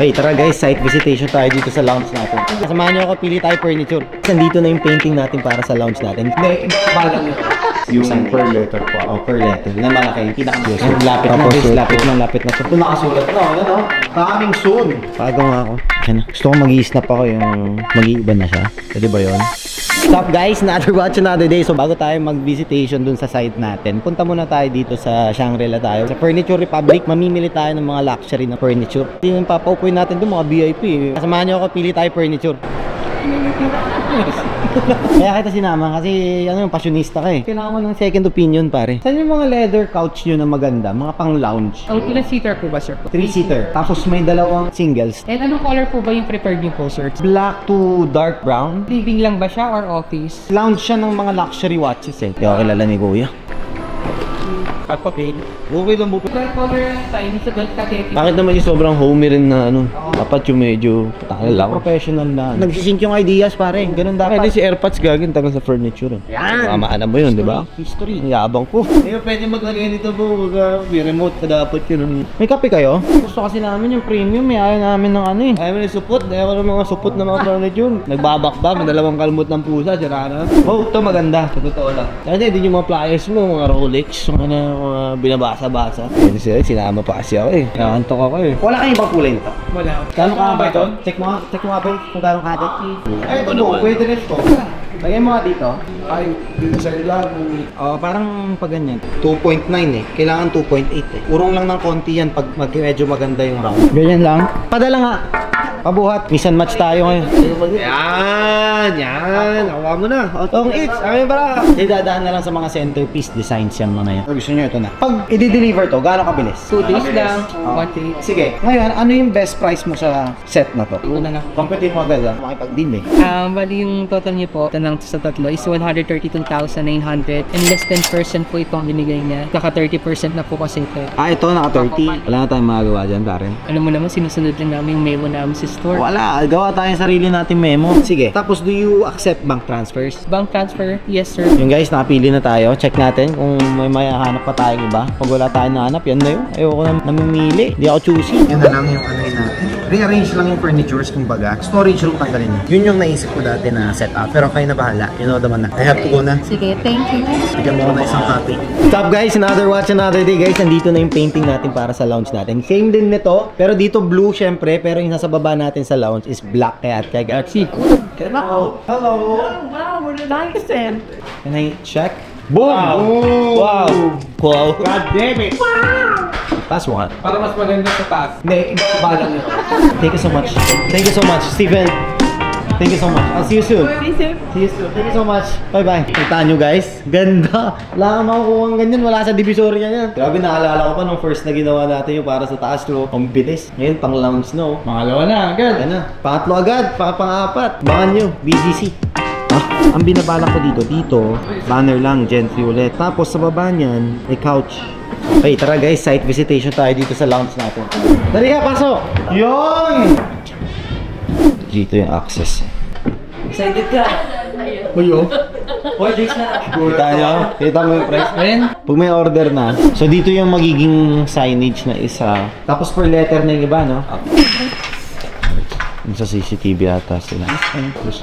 Okay, tara guys, site visitation tayo dito sa lounge natin. Samahan nyo ako, pili tayo furniture. Nandito na yung painting natin para sa lounge natin. Hindi, balang nyo. Yung per letter po. Oh, per letter. Na malaki, pinaka-lapit. Lapit na guys, lapit na. Ito nakasulat na, ano? Coming soon. Pago nga ako. Gusto ko mag-i-snap ako yung mag-iiba na siya. Pwede ba yun? Stop guys, another day. So bago tayo mag-visitation dun sa site natin, punta muna tayo dito sa Shangri-La tayo. Sa Furniture Republic, mamimili tayo ng mga luxury na furniture. Yung papaupuin natin dun mga VIP. Kasamahan nyo ako, pili tayo furniture. Kaya kita sinama kasi ano yung passionista ka eh. Kailangan mo ng second opinion pare. Saan yung mga leather couch nyo na maganda? Mga pang lounge? Ilang seater po ba sir? 3-seater. Tapos may dalawang singles. And anong color po ba yung preferred niyo po sir? Black to dark brown. Living lang ba siya or office? Lounge siya ng mga luxury watches eh. Hindi ako kilala ni Kuya. At papel. Okay lang po. Dark color lang tayo. Hindi sa gold kaketi. Bakit naman yung sobrang homey rin na ano? Dapat yung medyo lang. Professional na. Nagsisync yung ideas pare. Ganun dapat. Pwede si AirPods gagawin tagal sa furniture. Yan! Mamaan mo yun, di ba? History. Yabang ko. Eh, pwede maglagay nito po. May remote ka dapat yun. May kape kayo? Gusto kasi namin yung premium. Ayaw namin ng ano eh. Ayaw namin yung supot. Ayaw ng mga supot na mga furniture. Nagbabakbak. Dalawang kalmot ng pusa. Sira na. Oh, ito maganda. Sa totoo lang. Kasi din yung mga pliers mo. Mga Rolex. Mga binabasa-basa. Yan siya. Sinama pa kasi ako eh. Nakantok ako eh. Wala kayong ibang kulay nito? Wala. Kano ka ba ito? Check mo nga ba kung gano'ng kadat? Ay, ito mo. Pwede rin ito. Lagyan mo nga dito. Ay, dito sa ilang. Parang pag ganyan. 2.9 eh. Kailangan 2.8 eh. Urong lang ng konti yan pag medyo maganda yung round. Ganyan lang. Padala nga. Pabuhat. Misan match tayo ngayon. Yan. Awa mo na. Tong it's. Amin para. Dadaan na lang sa mga centerpiece designs yan mga yan. Gusto nyo ito na. Pag i-deliver to, gaano kabilis? 2 days lang. 1 day. Sige. Ngayon, ano yung best price mo sa set na to? Una na. Competitive mo agad ah. Makipag-deal eh. Bali yung total niyo po, tanang sa tatlo is 132,900 and less than % po itong binigay niya. Naka 30% na po kasi ito. Ito naka 30. Wala na tayong magagawa dyan, Karen. Alam mo naman, sinusunod lang namin yung memo namin sa store. Wala, gawa tayong sarili natin memo. Sige, tapos do you accept bank transfers? Bank transfer? Yes, sir. Yung guys, nakapili na tayo. Check natin kung may hanap pa tayong iba. Pag wala tayong nahanap, yan na yun. Ayoko na namimili. Hindi ako choosy. Yan na lang yung ano yun natin. Rearrange lang yung furnitures kumbaga. Storage room tanggalin nyo. Yun yung naisip ko dati na setup. Pero kayo na bahala. You know naman na. I have to go na. Sige, thank you. Bigyan mo ko na isang copy. What's up guys? Another watch, another day guys. Nandito na yung painting natin para sa lounge natin. Same din nito. Pero dito blue syempre. Pero yung nasa baba natin sa lounge is black. Kaya Galaxy. Hello. Wow, we're nice and... Can I check? Boom! Wow! Wow! God damn it! That's one. Para mas maganda sa taas. Hindi, balang nyo. Thank you so much. Thank you so much, Steven. Thank you so much. I'll see you soon. See you soon. See you soon. Thank you so much. Bye-bye. Kita nyo guys. Ganda. Wala kang makukuha ng ganyan. Wala sa divisoria niyan. Grabe, naalala ko pa nung first na ginawa natin yung para sa taas. Ang bilis. Ngayon, pang lounge no. Pangalawa na agad. Yan na. Pangatlo agad. Pang-apat. Bangan nyo. BGC. Ang binabalak ko dito, banner lang, gentry ulit. Tapos sa baba niyan, may couch. Okay, tara guys, site visitation tayo dito sa lounge natin. Dali ka, pasok! Yun! Dito yung access. Excited ka? Uyo? Hoy, drinks na. Kita nyo? Kita mo yung price? Pag may order na, so dito yung magiging signage na isa. Tapos per letter na yung iba, no? Yung sa CCTV ata sila.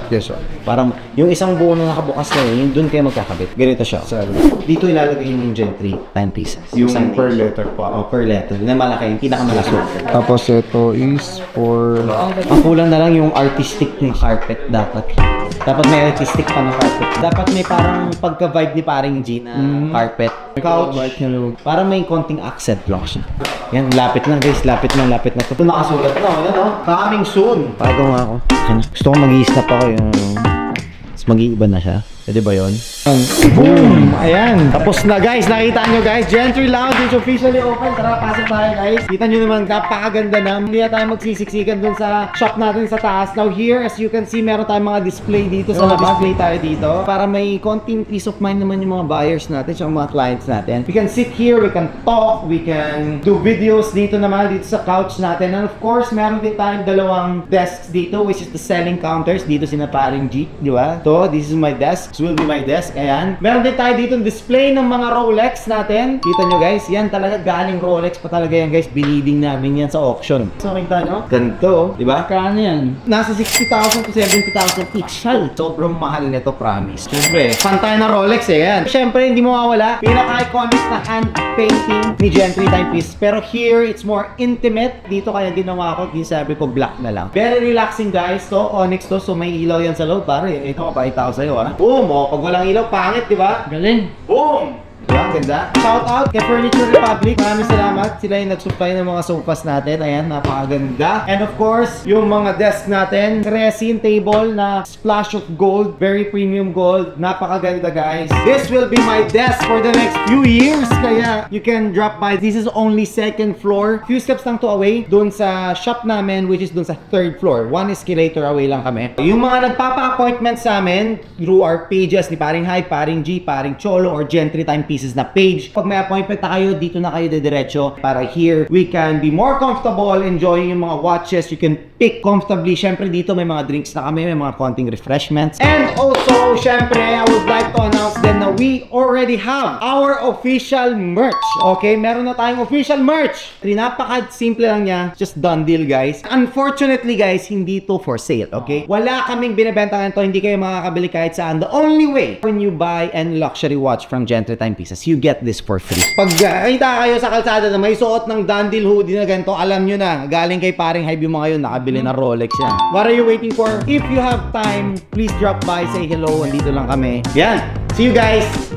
Yes, sir. Parang yung isang buo na nakabukas na yun, doon kayo magkakabit. Ganito siya. Dito ilalagay yung gentry 10 pieces. Yung per letter po. Per letter. Na malaki, yung pinakamalaki. Tapos ito is for... Ang kulang na lang yung artistic ng carpet dapat. Dapat may artistic pa ng carpet. Dapat may parang pagka-vibe ni paring G na carpet. Couch. Para may konting accent lang siya. Yan, lapit lang guys. Lapit na. Ito nakasulat na. Yan o. Coming soon. Pago nga ako. Gusto ko mag-i-snap ako yung... mag-iiba na siya. Pwede ba yun? Boom! Ayan. Tapos na guys. Nakita nyo guys. Gentry Lounge is officially open. Tara, pasok tayo guys. Kita nyo naman, napakaganda na. Hindi na tayo magsisiksikan dun sa shop natin sa taas. Now here, as you can see, meron tayong mga display dito. So, display tayo dito. Para may konting peace of mind naman yung mga buyers natin, yung mga clients natin. We can sit here, we can talk, we can do videos dito naman, dito sa couch natin. And of course, meron din tayong dalawang desks dito, which is the selling counters. Dito sina paring G, di ba? So, this is my desk. This will be my desk. Ayan. Meron din tayo dito display ng mga Rolex natin. Kita nyo guys, yan talaga galing Rolex pa talaga yan guys. Biniding namin yan sa auction. So kita nyo, ganito, di ba? Kano yan? Nasa 60,000 to 70,000 each. Sobrang mahal nito, promise. Siyempre, fan tayo ng Rolex eh. Yan. Siyempre, hindi mo mawala. Pinaka-iconic na hand painting ni Gen3 timepiece. Pero here, it's more intimate. Dito kaya ginawa ko, di sabi ko black na lang. Very relaxing guys. To, onyx to. So may ilaw yan sa loob. Pare, ito mapahita ko sa'yo ha. Boom! Oh, pag walang ilaw, pangit, di ba? Galing. Boom! Diba? Ganda. Shout out kay Furniture Republic. Maraming salamat. Sila yung nag-supply ng mga sofas natin. Ayan, napakaganda. And of course, yung mga desk natin. Resin table na splash of gold. Very premium gold. Napakaganda guys. This will be my desk for the next few years. Kaya you can drop by. This is only second floor. Few steps lang to away. Doon sa shop namin, which is doon sa third floor. One escalator away lang kami. Yung mga nagpapa-appointment sa amin through our pages ni Paring Hype, Paring G, Paring Cholo, or Gen3 Timepieces na page. Pag may appointment na kayo, dito na kayo diretso para here we can be more comfortable enjoying yung mga watches. You can pick comfortably. Syempre dito may mga drinks na kami, may mga konting refreshments. And also, syempre, I would like to announce then na we already have our official merch. Okay? Meron na tayong official merch. Napaka-simple lang niya. Just done deal, guys. Unfortunately, guys, hindi to for sale. Okay? Wala kaming binibenta nito. Hindi kayo makakabili kahit saan. The only way when you buy any luxury watch from Gen3 Timepieces, you get this for free. Pag kita kayo sa kalsada na may suot ng Dandil hoodie na ganito, alam nyo na, galing kay Paring Hype yung mga yun, nakabili na Rolex yan. What are you waiting for? If you have time, please drop by, say hello, andito lang kami. Yan! See you guys!